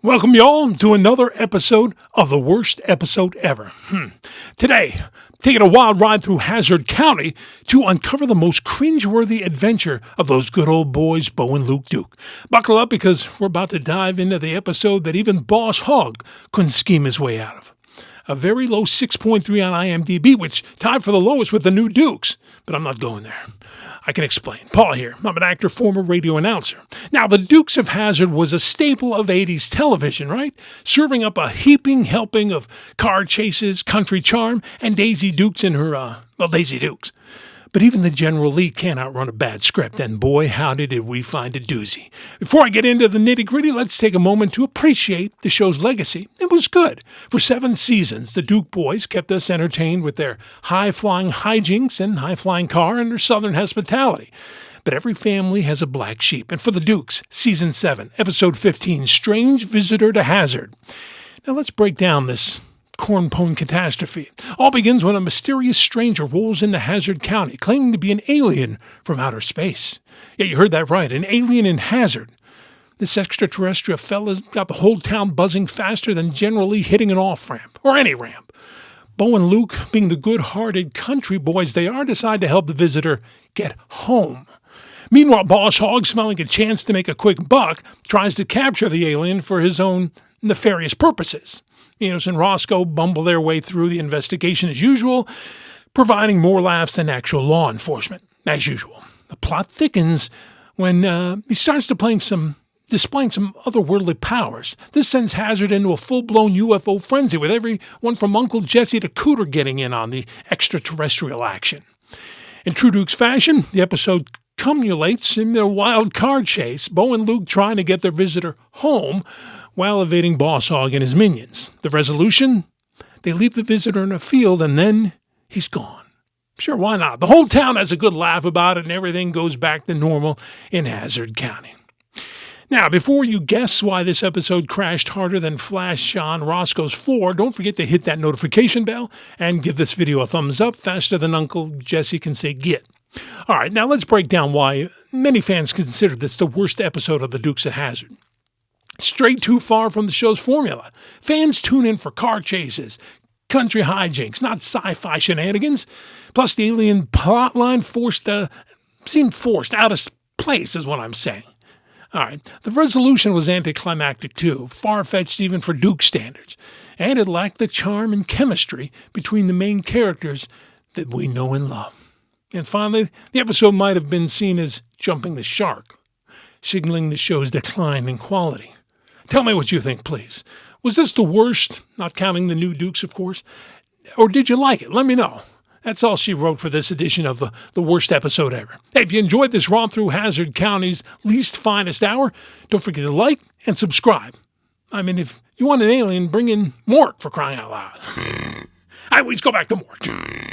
Welcome, y'all, to another episode of the worst episode ever. Today, taking a wild ride through Hazzard County to uncover the most cringe-worthy adventure of those good old boys, Bo and Luke Duke. Buckle up because we're about to dive into the episode that even Boss Hogg couldn't scheme his way out of. A very low 6.3 on IMDb, which tied for the lowest with the new Dukes, but I'm not going there. I can explain. Paul here. I'm an actor, former radio announcer. Now, the Dukes of Hazzard was a staple of 80s television, right? Serving up a heaping helping of car chases, country charm, and Daisy Dukes in her, Daisy Dukes. But even the General Lee can't outrun a bad script, and boy, howdy did we find a doozy. Before I get into the nitty-gritty, let's take a moment to appreciate the show's legacy. It was good. For 7 seasons, the Duke boys kept us entertained with their high-flying hijinks and high-flying car and their southern hospitality. But every family has a black sheep, and for the Dukes, Season 7, Episode 15, Strange Visitor to Hazzard. Now let's break down this cornpone catastrophe. All begins when a mysterious stranger rolls into Hazzard County, claiming to be an alien from outer space. Yeah, you heard that right, an alien in Hazzard. This extraterrestrial fella's got the whole town buzzing faster than General Lee hitting an off-ramp, or any ramp. Bo and Luke, being the good-hearted country boys they are, decide to help the visitor get home. Meanwhile, Boss Hogg, smelling a chance to make a quick buck, tries to capture the alien for his own nefarious purposes. Enos and Roscoe bumble their way through the investigation as usual, providing more laughs than actual law enforcement, as usual. The plot thickens when he starts displaying some otherworldly powers. This sends Hazzard into a full-blown UFO frenzy, with everyone from Uncle Jesse to Cooter getting in on the extraterrestrial action. In true Dukes fashion, the episode culminates in a wild car chase, Bo and Luke trying to get their visitor home while evading Boss Hogg and his minions. The resolution? They leave the visitor in a field and then he's gone. Sure, why not? The whole town has a good laugh about it and everything goes back to normal in Hazzard County. Now, before you guess why this episode crashed harder than Flash on Roscoe's floor, don't forget to hit that notification bell and give this video a thumbs up faster than Uncle Jesse can say get. All right, now let's break down why many fans consider this the worst episode of the Dukes of Hazzard. Straight too far from the show's formula. Fans tune in for car chases, country hijinks, not sci-fi shenanigans. Plus, the alien plotline seemed forced, out of place is what I'm saying. All right, the resolution was anticlimactic too, far-fetched even for Duke standards, and it lacked the charm and chemistry between the main characters that we know and love. And finally, the episode might have been seen as jumping the shark, signaling the show's decline in quality. Tell me what you think, please. Was this the worst, not counting the new Dukes, of course? Or did you like it? Let me know. That's all she wrote for this edition of the worst episode ever. Hey, if you enjoyed this romp through Hazzard County's least finest hour, don't forget to like and subscribe. I mean, if you want an alien, bring in Mork, for crying out loud. All right, let's go back to Mork.